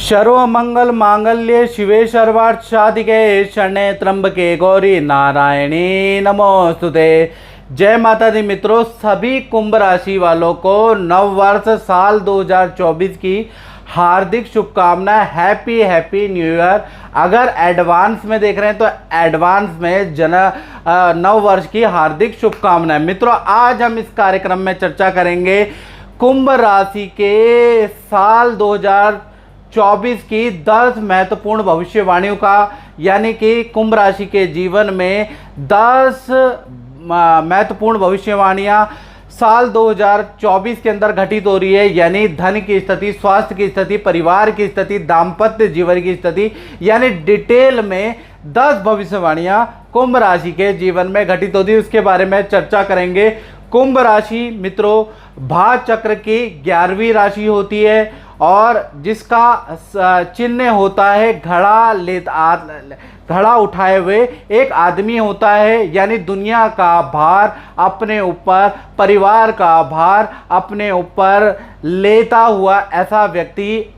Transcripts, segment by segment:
सर्वमंगल मांगल्ये शिवे सर्वार्थ साधिके शरण्ये त्र्यंबके गौरी नारायणी नमोस्तुते। जय माता दी मित्रों, सभी कुंभ राशि वालों को नव वर्ष साल 2024 की हार्दिक शुभकामनाएं। Happy happy new year. अगर एडवांस में देख रहे हैं तो एडवांस में नव वर्ष की हार्दिक शुभकामनाएं। मित्रों, आज हम इस कार्यक्रम में चर्चा करेंगे कुंभ राशि के साल 2024 की 10 महत्वपूर्ण भविष्यवाणियों का, यानी कि कुंभ राशि के जीवन में 10 महत्वपूर्ण भविष्यवाणियां साल 2024 के अंदर घटित हो रही है। यानी धन की स्थिति, स्वास्थ्य की स्थिति, परिवार की स्थिति, दाम्पत्य जीवन की स्थिति, यानी डिटेल में 10 भविष्यवाणियां कुंभ राशि के जीवन में घटित होती है, उसके बारे में चर्चा करेंगे। कुंभ राशि मित्रों भाग चक्र की 11वीं राशि होती है और जिसका चिन्ह होता है घड़ा उठाए हुए एक आदमी होता है। यानी दुनिया का भार अपने ऊपर, परिवार का भार अपने ऊपर लेता हुआ ऐसा व्यक्ति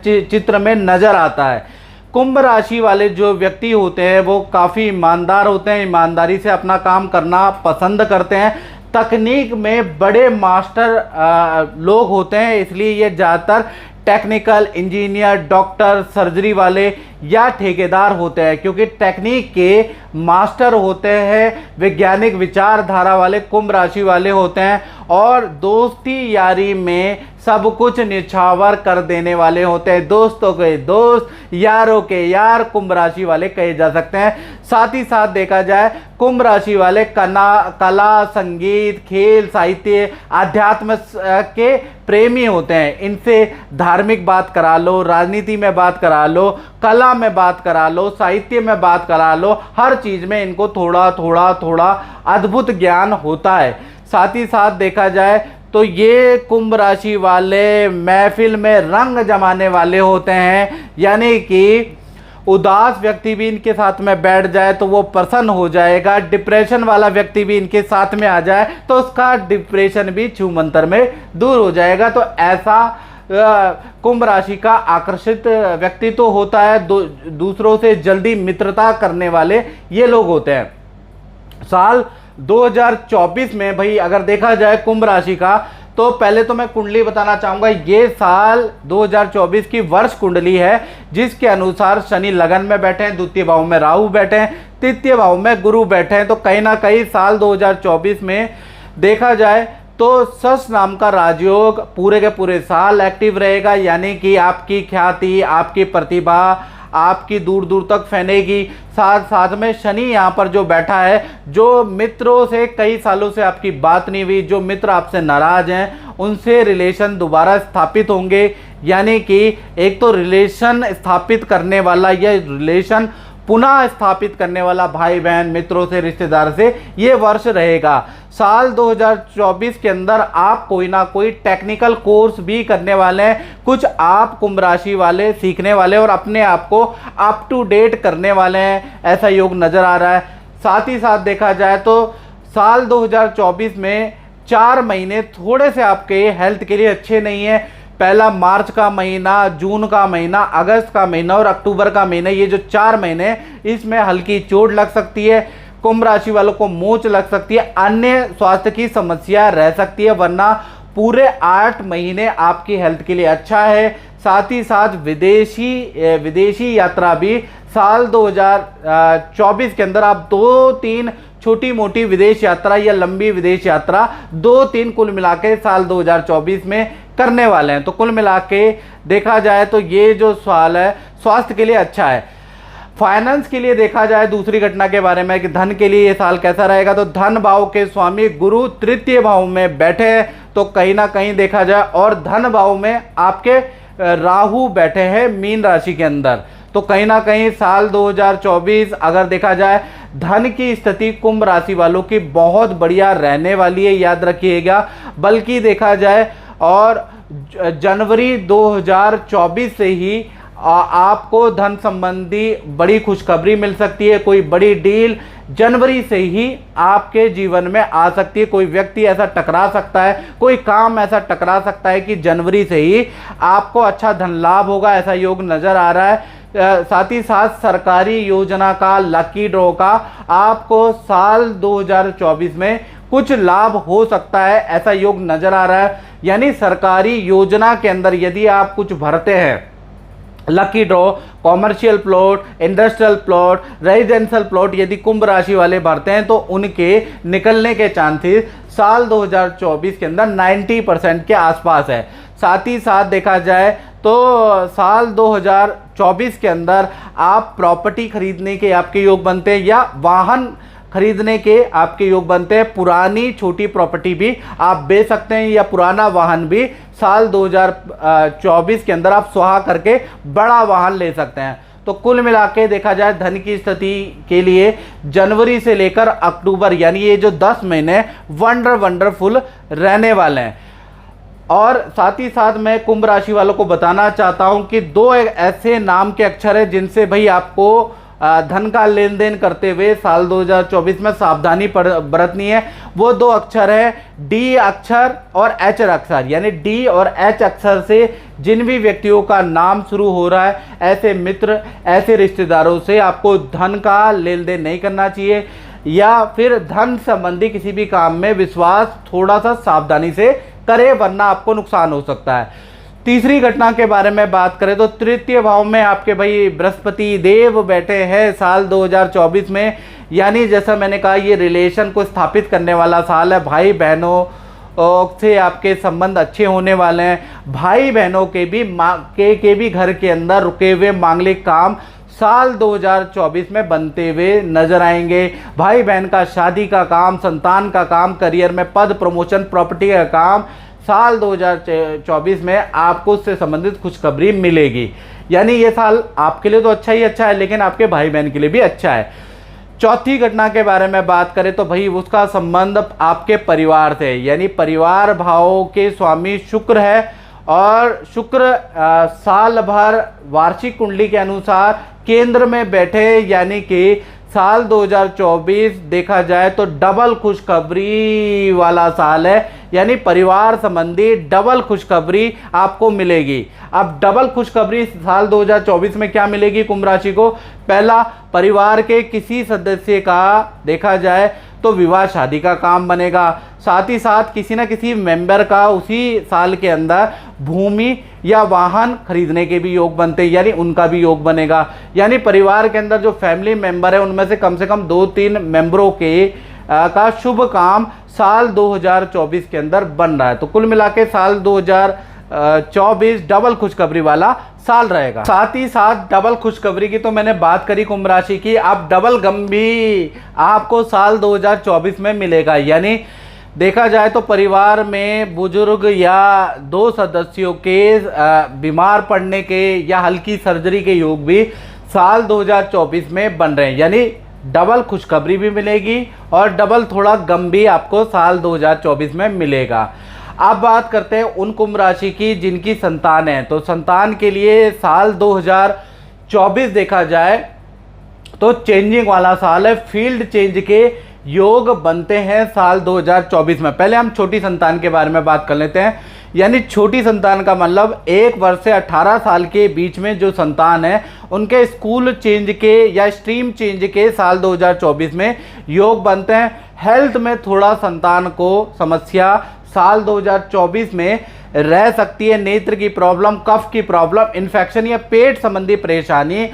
चित्र में नजर आता है। कुंभ राशि वाले जो व्यक्ति होते हैं वो काफ़ी ईमानदार होते हैं, ईमानदारी से अपना काम करना पसंद करते हैं। तकनीक में बड़े मास्टर लोग होते हैं, इसलिए ये ज़्यादातर टेक्निकल इंजीनियर, डॉक्टर, सर्जरी वाले या ठेकेदार होते हैं, क्योंकि टेक्निक के मास्टर होते हैं। वैज्ञानिक विचारधारा वाले कुंभ राशि वाले होते हैं और दोस्ती यारी में सब कुछ निछावर कर देने वाले होते हैं। दोस्तों के दोस्त, यारों के यार कुंभ राशि वाले कहे जा सकते हैं। साथ ही साथ देखा जाए कुंभ राशि वाले कला, संगीत, खेल, साहित्य, अध्यात्म के प्रेमी होते हैं। इनसे धार्मिक बात करा लो, राजनीति में बात करा लो, कला में बात करा लो, साहित्य में बात करा लो, हर चीज़ में इनको थोड़ा अद्भुत ज्ञान होता है। साथ ही साथ देखा जाए तो ये कुंभ राशि वाले महफिल में रंग जमाने वाले होते हैं। यानी कि उदास व्यक्ति भी इनके साथ में बैठ जाए तो वो प्रसन्न हो जाएगा। डिप्रेशन वाला व्यक्ति भी इनके साथ में आ जाए तो उसका डिप्रेशन भी छूमंतर में दूर हो जाएगा। तो ऐसा कुंभ राशि का आकर्षित व्यक्ति तो होता है। दूसरों से जल्दी मित्रता करने वाले ये लोग होते हैं। साल 2024 में भाई अगर देखा जाए कुंभ राशि का, तो पहले तो मैं कुंडली बताना चाहूँगा। ये साल 2024 की वर्ष कुंडली है, जिसके अनुसार शनि लगन में बैठे हैं, द्वितीय भाव में राहु बैठे हैं, तृतीय भाव में गुरु बैठे हैं। तो कहीं ना कहीं साल 2024 में देखा जाए तो सस नाम का राजयोग पूरे के पूरे साल एक्टिव रहेगा। यानी कि आपकी ख्याति, आपकी प्रतिभा आपकी दूर दूर तक फैलेगी। साथ साथ में शनि यहाँ पर जो बैठा है, जो मित्रों से कई सालों से आपकी बात नहीं हुई, जो मित्र आपसे नाराज हैं, उनसे रिलेशन दोबारा स्थापित होंगे। यानी कि एक तो रिलेशन स्थापित करने वाला या रिलेशन पुनः स्थापित करने वाला भाई बहन, मित्रों से, रिश्तेदार से ये वर्ष रहेगा। साल 2024 के अंदर आप कोई ना कोई टेक्निकल कोर्स भी करने वाले हैं। कुछ आप कुंभ राशि वाले सीखने वाले और अपने आप को अप टू डेट करने वाले हैं, ऐसा योग नज़र आ रहा है। साथ ही साथ देखा जाए तो साल 2024 में 4 महीने थोड़े से आपके हेल्थ के लिए अच्छे नहीं है। पहला मार्च का महीना, जून का महीना, अगस्त का महीना और अक्टूबर का महीना, ये जो 4 महीने, इसमें हल्की चोट लग सकती है। कुंभ राशि वालों को मोच लग सकती है, अन्य स्वास्थ्य की समस्या रह सकती है, वरना पूरे 8 महीने आपकी हेल्थ के लिए अच्छा है। साथ ही साथ विदेशी यात्रा भी साल 2024 के अंदर आप 2-3 छोटी मोटी विदेश यात्रा या लंबी विदेश यात्रा 2-3 कुल मिला के साल 2024 में करने वाले हैं। तो कुल मिला के देखा जाए तो ये जो साल है स्वास्थ्य के लिए अच्छा है। फाइनेंस के लिए देखा जाए दूसरी घटना के बारे में कि धन के लिए ये साल कैसा रहेगा, तो धन भाव के स्वामी गुरु तृतीय भाव में बैठे हैं, तो कहीं ना कहीं देखा जाए, और धन भाव में आपके राहु बैठे हैं मीन राशि के अंदर। तो कहीं ना कहीं साल 2024 अगर देखा जाए धन की स्थिति कुंभ राशि वालों की बहुत बढ़िया रहने वाली है, याद रखिएगा। बल्कि देखा जाए और जनवरी 2024 से ही आपको धन संबंधी बड़ी खुशखबरी मिल सकती है। कोई बड़ी डील जनवरी से ही आपके जीवन में आ सकती है। कोई व्यक्ति ऐसा टकरा सकता है, कोई काम ऐसा टकरा सकता है कि जनवरी से ही आपको अच्छा धन लाभ होगा, ऐसा योग नजर आ रहा है। साथ ही साथ सरकारी योजना का, लकी ड्रॉ का आपको साल 2024 में कुछ लाभ हो सकता है, ऐसा योग नजर आ रहा है। यानी सरकारी योजना के अंदर यदि आप कुछ भरते हैं, lucky draw, commercial plot, industrial plot, residential plot यदि कुंभ राशि वाले भरते हैं तो उनके निकलने के चांसेस साल 2024 के अंदर 90% के आसपास है। साथ ही साथ देखा जाए तो साल 2024 के अंदर आप प्रॉपर्टी खरीदने के आपके योग बनते हैं या वाहन खरीदने के आपके योग बनते हैं। पुरानी छोटी प्रॉपर्टी भी आप बेच सकते हैं या पुराना वाहन भी साल 2024 के अंदर आप सुहा करके बड़ा वाहन ले सकते हैं। तो कुल मिला के देखा जाए धन की स्थिति के लिए जनवरी से लेकर अक्टूबर यानी ये जो 10 महीने वंडरफुल रहने वाले हैं। और साथ ही साथ मैं कुंभ राशि वालों को बताना चाहता हूं कि दो ऐसे नाम के अक्षर है जिनसे भाई आपको धन का लेन देन करते हुए साल 2024 में सावधानी बरतनी है। वो दो अक्षर है डी अक्षर और एच अक्षर। यानी डी और एच अक्षर से जिन भी व्यक्तियों का नाम शुरू हो रहा है, ऐसे मित्र, ऐसे रिश्तेदारों से आपको धन का लेन देन नहीं करना चाहिए या फिर धन संबंधी किसी भी काम में विश्वास थोड़ा सा सावधानी से करे, वरना आपको नुकसान हो सकता है। तीसरी घटना के बारे में बात करें तो तृतीय भाव में आपके भाई बृहस्पति देव बैठे हैं साल 2024 में। यानी जैसा मैंने कहा ये रिलेशन को स्थापित करने वाला साल है। भाई बहनों से आपके संबंध अच्छे होने वाले हैं। भाई बहनों के भी घर के अंदर रुके हुए मांगलिक काम साल 2024 में बनते हुए नजर आएंगे। भाई बहन का शादी का काम, संतान का काम, करियर में पद प्रमोशन, प्रॉपर्टी का काम साल 2024 में आपको उससे संबंधित खुशखबरी मिलेगी। यानी ये साल आपके लिए तो अच्छा ही अच्छा है, लेकिन आपके भाई बहन के लिए भी अच्छा है। चौथी घटना के बारे में बात करें तो भाई उसका संबंध आपके परिवार से, यानी परिवार भाव के स्वामी शुक्र है और शुक्र साल भर वार्षिक कुंडली के अनुसार केंद्र में बैठे, यानी कि साल 2024 देखा जाए तो डबल खुशखबरी वाला साल है। यानी परिवार संबंधी डबल खुशखबरी आपको मिलेगी। अब डबल खुशखबरी साल 2024 में क्या मिलेगी कुंभ राशि को? पहला, परिवार के किसी सदस्य का देखा जाए तो विवाह शादी का काम बनेगा। साथ ही साथ किसी न किसी मेंबर का उसी साल के अंदर भूमि या वाहन खरीदने के भी योग बनते हैं, यानी उनका भी योग बनेगा। यानी परिवार के अंदर जो फैमिली मेंबर है उनमें से कम 2-3 मेंबरों के का शुभ काम साल 2024 के अंदर बन रहा है। तो कुल मिला के साल 2024 डबल खुशखबरी वाला साल रहेगा। साथ ही साथ डबल खुशखबरी की तो मैंने बात करी कुंभ राशि की, अब डबल गम भी आपको साल 2024 में मिलेगा। यानी देखा जाए तो परिवार में बुजुर्ग या 2 सदस्यों के बीमार पड़ने के या हल्की सर्जरी के योग भी साल 2024 में बन रहे हैं। यानी डबल खुशखबरी भी मिलेगी और डबल थोड़ा गम भी आपको साल 2024 में मिलेगा। अब बात करते हैं उन कुंभ राशि की जिनकी संतान है। तो संतान के लिए साल 2024 देखा जाए तो चेंजिंग वाला साल है। फील्ड चेंज के योग बनते हैं साल 2024 में। पहले हम छोटी संतान के बारे में बात कर लेते हैं। यानी छोटी संतान का मतलब 1 वर्ष से 18 साल के बीच में जो संतान है उनके स्कूल चेंज के या स्ट्रीम चेंज के साल 2024 में योग बनते हैं। हेल्थ में थोड़ा संतान को समस्या साल 2024 में रह सकती है। नेत्र की प्रॉब्लम, कफ की प्रॉब्लम, इन्फेक्शन या पेट संबंधी परेशानी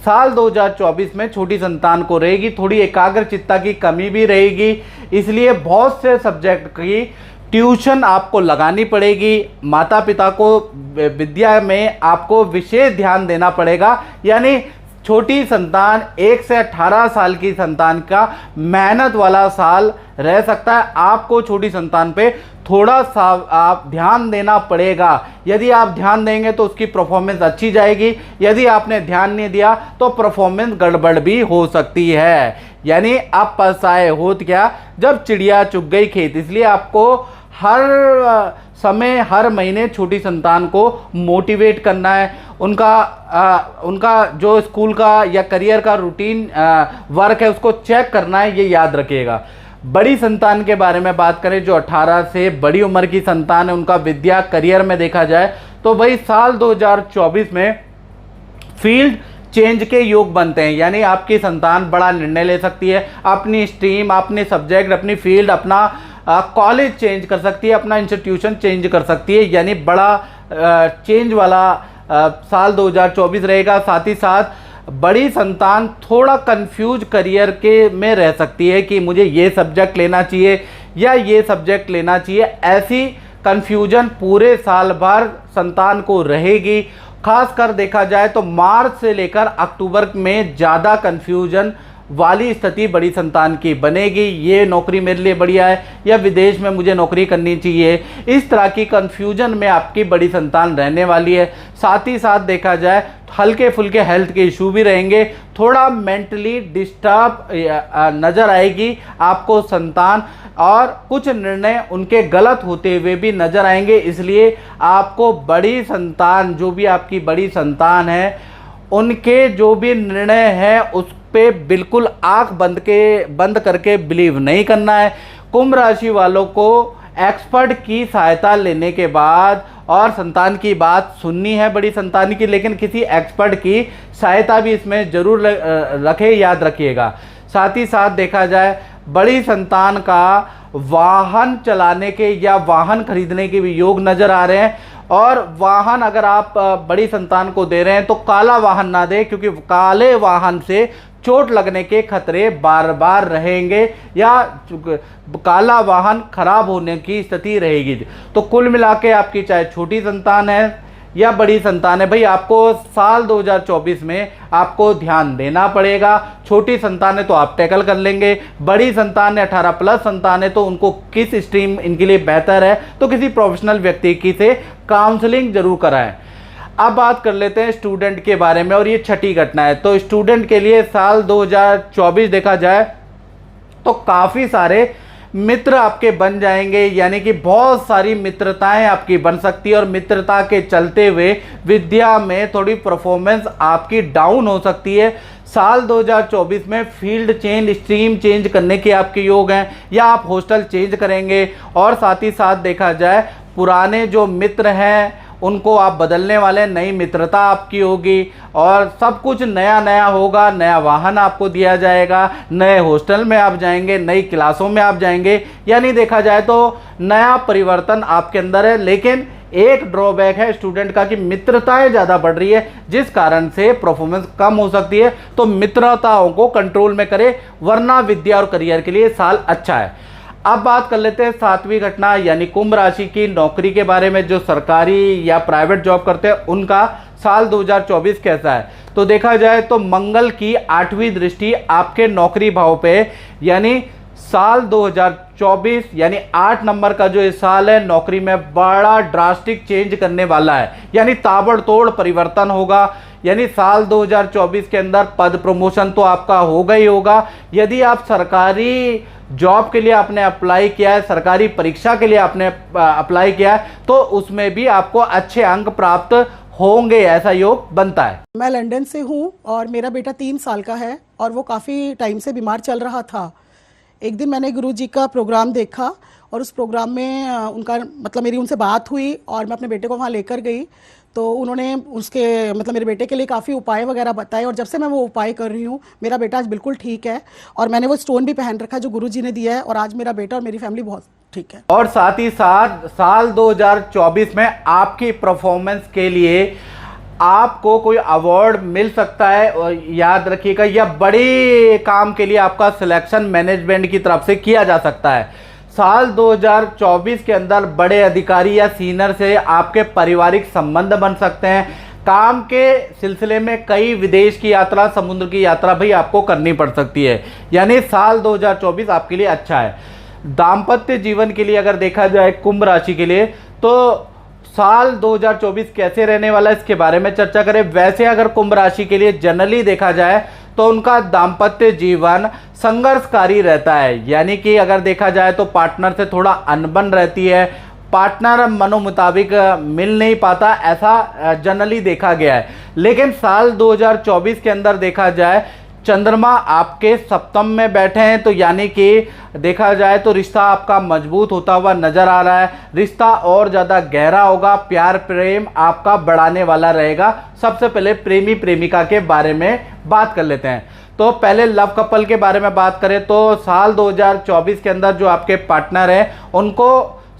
साल 2024 में छोटी संतान को रहेगी। थोड़ी एकाग्रचित्ता की कमी भी रहेगी, इसलिए बहुत से सब्जेक्ट की ट्यूशन आपको लगानी पड़ेगी। माता पिता को विद्या में आपको विशेष ध्यान देना पड़ेगा। यानी छोटी संतान 1 से 18 साल की संतान का मेहनत वाला साल रह सकता है। आपको छोटी संतान पे थोड़ा सा आप ध्यान देना पड़ेगा। यदि आप ध्यान देंगे तो उसकी परफॉर्मेंस अच्छी जाएगी, यदि आपने ध्यान नहीं दिया तो परफॉर्मेंस गड़बड़ भी हो सकती है। यानी अब पछताए होत क्या जब चिड़िया चुग गई खेत। इसलिए आपको हर समय हर महीने छोटी संतान को मोटिवेट करना है, उनका जो स्कूल का या करियर का रूटीन वर्क है उसको चेक करना है, ये याद रखिएगा। बड़ी संतान के बारे में बात करें, जो 18 से बड़ी उम्र की संतान है, उनका विद्या करियर में देखा जाए तो भाई साल 2024 में फील्ड चेंज के योग बनते हैं। यानी आपकी संतान बड़ा निर्णय ले सकती है, अपनी स्ट्रीम, अपने सब्जेक्ट, अपनी फील्ड, अपना कॉलेज चेंज कर सकती है, अपना इंस्टीट्यूशन चेंज कर सकती है। यानी बड़ा चेंज वाला साल 2024 रहेगा। साथ ही साथ बड़ी संतान थोड़ा कंफ्यूज करियर के में रह सकती है कि मुझे ये सब्जेक्ट लेना चाहिए या ये सब्जेक्ट लेना चाहिए। ऐसी कंफ्यूजन पूरे साल भर संतान को रहेगी। खासकर देखा जाए तो मार्च से लेकर अक्टूबर में ज़्यादा कंफ्यूजन वाली स्थिति बड़ी संतान की बनेगी। ये नौकरी मेरे लिए बढ़िया है या विदेश में मुझे नौकरी करनी चाहिए, इस तरह की कंफ्यूजन में आपकी बड़ी संतान रहने वाली है। साथ ही साथ देखा जाए हल्के फुल्के हेल्थ के इशू भी रहेंगे, थोड़ा मेंटली डिस्टर्ब नज़र आएगी आपको संतान, और कुछ निर्णय उनके गलत होते हुए भी नज़र आएंगे। इसलिए आपको बड़ी संतान, जो भी आपकी बड़ी संतान है, उनके जो भी निर्णय है उस पे बिल्कुल आंख बंद करके बिलीव नहीं करना है। कुंभ राशि वालों को एक्सपर्ट की सहायता लेने के बाद और संतान की बात सुननी है बड़ी संतान की, लेकिन किसी एक्सपर्ट की सहायता भी इसमें जरूर रखें, याद रखिएगा। साथ ही साथ देखा जाए बड़ी संतान का वाहन चलाने के या वाहन खरीदने के भी योग नजर आ रहे हैं। और वाहन अगर आप बड़ी संतान को दे रहे हैं तो काला वाहन ना दें, क्योंकि काले वाहन से चोट लगने के खतरे बार बार रहेंगे या काला वाहन खराब होने की स्थिति रहेगी। तो कुल मिला के आपकी चाहे छोटी संतान है या बड़ी संतान है, भाई आपको साल 2024 में आपको ध्यान देना पड़ेगा। छोटी संतान है तो आप टैकल कर लेंगे, बड़ी संतान है 18 प्लस संतान है तो उनको किस स्ट्रीम इनके लिए बेहतर है तो किसी प्रोफेशनल व्यक्ति की से काउंसलिंग जरूर कराएं। अब बात कर लेते हैं स्टूडेंट के बारे में, और ये छठी घटना है। तो स्टूडेंट के लिए साल 2024 देखा जाए तो काफ़ी सारे मित्र आपके बन जाएंगे, यानी कि बहुत सारी मित्रताएं आपकी बन सकती है, और मित्रता के चलते हुए विद्या में थोड़ी परफॉर्मेंस आपकी डाउन हो सकती है। साल 2024 में फील्ड चेंज, स्ट्रीम चेंज करने के आपके योग हैं, या आप हॉस्टल चेंज करेंगे। और साथ ही साथ देखा जाए पुराने जो मित्र हैं उनको आप बदलने वाले, नई मित्रता आपकी होगी और सब कुछ नया नया होगा। नया वाहन आपको दिया जाएगा, नए हॉस्टल में आप जाएंगे, नई क्लासों में आप जाएंगे, यानी देखा जाए तो नया परिवर्तन आपके अंदर है। लेकिन एक ड्रॉबैक है स्टूडेंट का कि मित्रताएं ज़्यादा बढ़ रही है, जिस कारण से परफॉर्मेंस कम हो सकती है। तो मित्रताओं को कंट्रोल में करें, वरना विद्या और करियर के लिए साल अच्छा है। अब बात कर लेते हैं सातवीं घटना यानी कुंभ राशि की नौकरी के बारे में। जो सरकारी या प्राइवेट जॉब करते हैं उनका साल 2024 कैसा है। तो देखा जाए तो मंगल की 8वीं दृष्टि आपके नौकरी भाव पे, यानी साल 2024 यानी 8 नंबर का जो इस साल है नौकरी में बड़ा ड्रास्टिक चेंज करने वाला है, यानी ताबड़तोड़ परिवर्तन होगा। यानी साल 2024 के अंदर पद प्रमोशन तो आपका होगा ही होगा। यदि आप सरकारी जॉब के लिए आपने अप्लाई किया है, सरकारी परीक्षा के लिए आपने अप्लाई किया है, तो उसमें भी आपको अच्छे अंक प्राप्त होंगे, ऐसा योग बनता है। मैं लंदन से हूँ और मेरा बेटा 3 साल का है और वो काफ़ी टाइम से बीमार चल रहा था। एक दिन मैंने गुरुजी का प्रोग्राम देखा और उस प्रोग्राम में उनका मेरी उनसे बात हुई और मैं अपने बेटे को वहाँ लेकर गई। तो उन्होंने उसके मेरे बेटे के लिए काफ़ी उपाय वगैरह बताए और जब से मैं वो उपाय कर रही हूँ मेरा बेटा आज बिल्कुल ठीक है और मैंने वो स्टोन भी पहन रखा है जो गुरुजी ने दिया है और आज मेरा बेटा और मेरी फैमिली बहुत ठीक है। और साथ ही साथ साल 2024 में आपकी परफॉर्मेंस के लिए आपको कोई अवार्ड मिल सकता है, और याद रखिएगा या बड़े काम के लिए आपका सिलेक्शन मैनेजमेंट की तरफ से किया जा सकता है। साल 2024 के अंदर बड़े अधिकारी या सीनियर से आपके पारिवारिक संबंध बन सकते हैं। काम के सिलसिले में कई विदेश की यात्रा, समुद्र की यात्रा भी आपको करनी पड़ सकती है, यानी साल 2024 आपके लिए अच्छा है। दाम्पत्य जीवन के लिए अगर देखा जाए कुंभ राशि के लिए तो साल 2024 कैसे रहने वाला है इसके बारे में चर्चा करें। वैसे अगर कुंभ राशि के लिए जनरली देखा जाए तो उनका दाम्पत्य जीवन संघर्षकारी रहता है, यानी कि अगर देखा जाए तो पार्टनर से थोड़ा अनबन रहती है, पार्टनर मनोमुताबिक मिल नहीं पाता, ऐसा जनरली देखा गया है। लेकिन साल 2024 के अंदर देखा जाए चंद्रमा आपके सप्तम में बैठे हैं, तो यानी कि देखा जाए तो रिश्ता आपका मजबूत होता हुआ नजर आ रहा है। रिश्ता और ज़्यादा गहरा होगा, प्यार प्रेम आपका बढ़ाने वाला रहेगा। सबसे पहले प्रेमी प्रेमिका के बारे में बात कर लेते हैं। तो पहले लव कपल के बारे में बात करें तो साल 2024 के अंदर जो आपके पार्टनर हैं उनको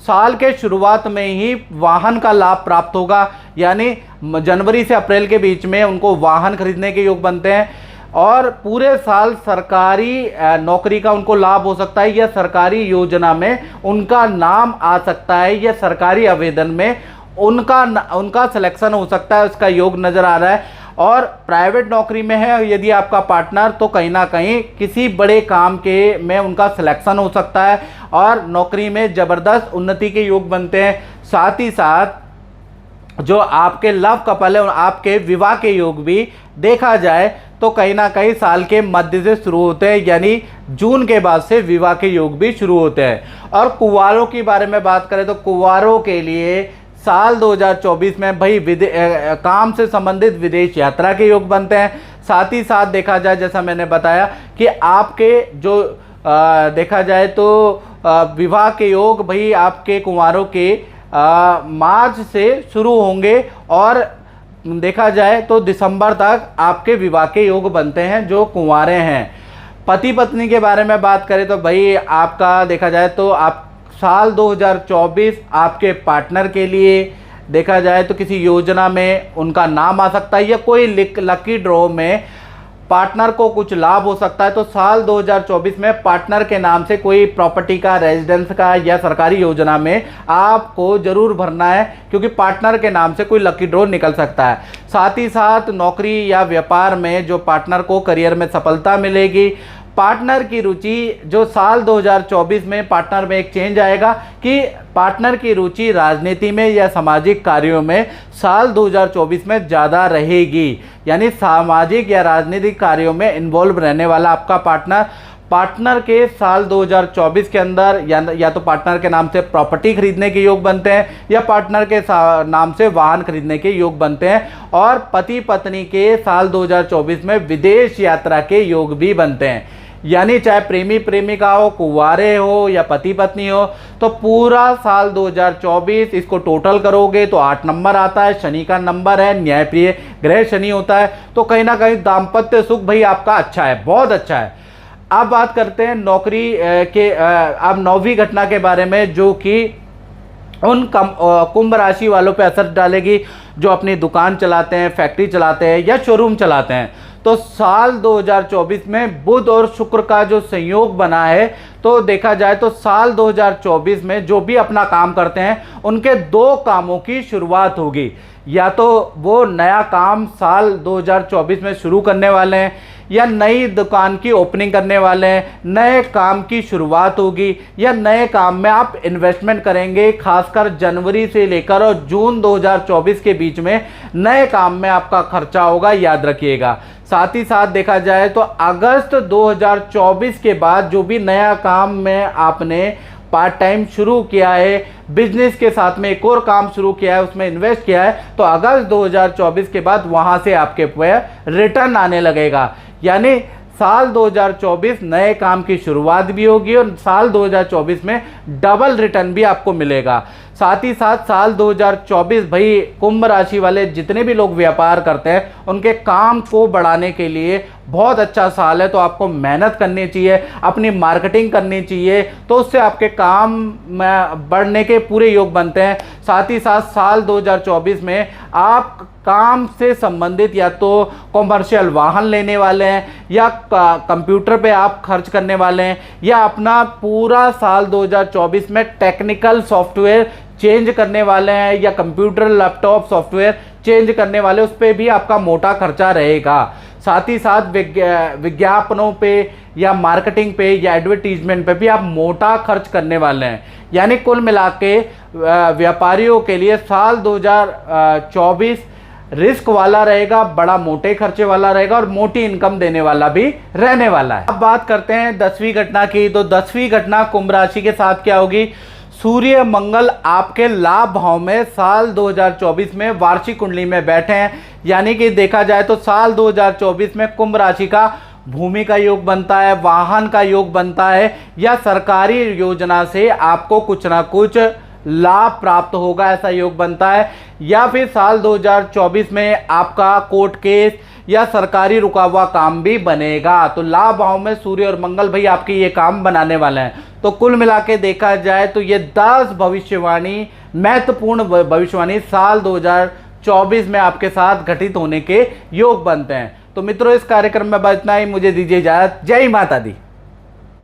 साल के शुरुआत में ही वाहन का लाभ प्राप्त होगा, यानी जनवरी से अप्रैल के बीच में उनको वाहन खरीदने के योग बनते हैं। और पूरे साल सरकारी नौकरी का उनको लाभ हो सकता है, या सरकारी योजना में उनका नाम आ सकता है, या सरकारी आवेदन में उनका सिलेक्शन हो सकता है, उसका योग नज़र आ रहा है। और प्राइवेट नौकरी में है यदि आपका पार्टनर, तो कहीं ना कहीं किसी बड़े काम के में उनका सिलेक्शन हो सकता है और नौकरी में ज़बरदस्त उन्नति के योग बनते हैं। साथ ही साथ जो आपके लव कपल है आपके विवाह के योग भी देखा जाए तो कहीं ना कहीं साल के मध्य से शुरू होते हैं, यानी जून के बाद से विवाह के योग भी शुरू होते हैं। और कुंवारों के बारे में बात करें तो कुंवारों के लिए साल 2024 में भाई काम से संबंधित विदेश यात्रा के योग बनते हैं। साथ ही साथ देखा जाए जैसा मैंने बताया कि आपके जो देखा जाए तो विवाह के योग भाई आपके कुंवारों के मार्च से शुरू होंगे और देखा जाए तो दिसंबर तक आपके विवाह के योग बनते हैं जो कुंवारे हैं। पति पत्नी के बारे में बात करें तो भाई आपका देखा जाए तो आप साल 2024 आपके पार्टनर के लिए देखा जाए तो किसी योजना में उनका नाम आ सकता है, या कोई लकी ड्रॉ में पार्टनर को कुछ लाभ हो सकता है। तो साल 2024 में पार्टनर के नाम से कोई प्रॉपर्टी का, रेजिडेंस का या सरकारी योजना में आपको जरूर भरना है, क्योंकि पार्टनर के नाम से कोई लकी ड्रॉ निकल सकता है। साथ ही साथ नौकरी या व्यापार में जो पार्टनर को करियर में सफलता मिलेगी। पार्टनर की रुचि जो साल 2024 में पार्टनर में एक चेंज आएगा कि पार्टनर की रुचि राजनीति में या सामाजिक कार्यों में साल 2024 में ज़्यादा रहेगी, यानी सामाजिक या राजनीतिक कार्यों में इन्वॉल्व रहने वाला आपका पार्टनर के साल 2024 के अंदर या तो पार्टनर के नाम से प्रॉपर्टी खरीदने के योग बनते हैं, या पार्टनर के नाम से वाहन खरीदने के योग बनते हैं। और पति पत्नी के साल 2024 में विदेश यात्रा के योग भी बनते हैं, यानी चाहे प्रेमी प्रेमिका हो, कुंवारे हो या पति पत्नी हो, तो पूरा साल 2024 इसको टोटल करोगे तो 8 नंबर आता है। शनि का नंबर है, न्यायप्रिय ग्रह शनि होता है, तो कहीं ना कहीं दाम्पत्य सुख भाई आपका अच्छा है, बहुत अच्छा है। अब बात करते हैं नौकरी के अब 9वीं घटना के बारे में, जो कि उन कुंभ राशि वालों पे असर डालेगी जो अपनी दुकान चलाते हैं, फैक्ट्री चलाते हैं या शोरूम चलाते हैं। तो साल 2024 में बुध और शुक्र का जो संयोग बना है, तो देखा जाए तो साल 2024 में जो भी अपना काम करते हैं उनके 2 कामों की शुरुआत होगी। या तो वो नया काम साल 2024 में शुरू करने वाले हैं, या नई दुकान की ओपनिंग करने वाले हैं, नए काम की शुरुआत होगी, या नए काम में आप इन्वेस्टमेंट करेंगे। खासकर जनवरी से लेकर और जून 2024 के बीच में नए काम में आपका खर्चा होगा, याद रखिएगा। साथ ही साथ देखा जाए तो अगस्त 2024 के बाद जो भी नया काम में आपने पार्ट टाइम शुरू किया है, बिजनेस के साथ में एक और काम शुरू किया है, उसमें इन्वेस्ट किया है, तो अगस्त 2024 के बाद वहां से आपके रिटर्न आने लगेगा। यानी साल 2024 नए काम की शुरुआत भी होगी और साल 2024 में डबल रिटर्न भी आपको मिलेगा। साथ ही साथ साल 2024 भाई कुंभ राशि वाले जितने भी लोग व्यापार करते हैं उनके काम को बढ़ाने के लिए बहुत अच्छा साल है। तो आपको मेहनत करनी चाहिए, अपनी मार्केटिंग करनी चाहिए, तो उससे आपके काम में बढ़ने के पूरे योग बनते हैं। साथ ही साथ साल 2024 में आप काम से संबंधित या तो कॉमर्शियल वाहन लेने वाले हैं, या कंप्यूटर पे आप खर्च करने वाले हैं, या अपना पूरा साल 2024 में टेक्निकल सॉफ्टवेयर चेंज करने वाले हैं, या कंप्यूटर लैपटॉप सॉफ्टवेयर चेंज करने वाले, उस पर भी आपका मोटा खर्चा रहेगा। साथ ही साथ विज्ञापनों पे या मार्केटिंग पे या एडवर्टीजमेंट पे भी आप मोटा खर्च करने वाले हैं। यानी कुल मिला के व्यापारियों के लिए साल 2024 रिस्क वाला रहेगा, बड़ा मोटे खर्चे वाला रहेगा और मोटी इनकम देने वाला भी रहने वाला है। अब बात करते हैं 10वीं घटना की। तो 10वीं घटना कुंभ राशि के साथ क्या होगी। सूर्य मंगल आपके लाभ भाव में साल 2024 में वार्षिक कुंडली में बैठे हैं, यानी कि देखा जाए तो साल 2024 में कुंभ राशि का भूमि का योग बनता है, वाहन का योग बनता है, या सरकारी योजना से आपको कुछ ना कुछ लाभ प्राप्त होगा ऐसा योग बनता है, या फिर साल 2024 में आपका कोर्ट केस या सरकारी रुका हुआ काम भी बनेगा। तो लाभ भाव में सूर्य और मंगल भाई आपके ये काम बनाने वाले हैं। तो कुल मिला के देखा जाए तो ये 10 भविष्यवाणी, महत्वपूर्ण भविष्यवाणी साल 2024 में आपके साथ घटित होने के योग बनते हैं। तो मित्रों, इस कार्यक्रम में बस इतना ही। मुझे दीजिए इजाजत। जय माता दी।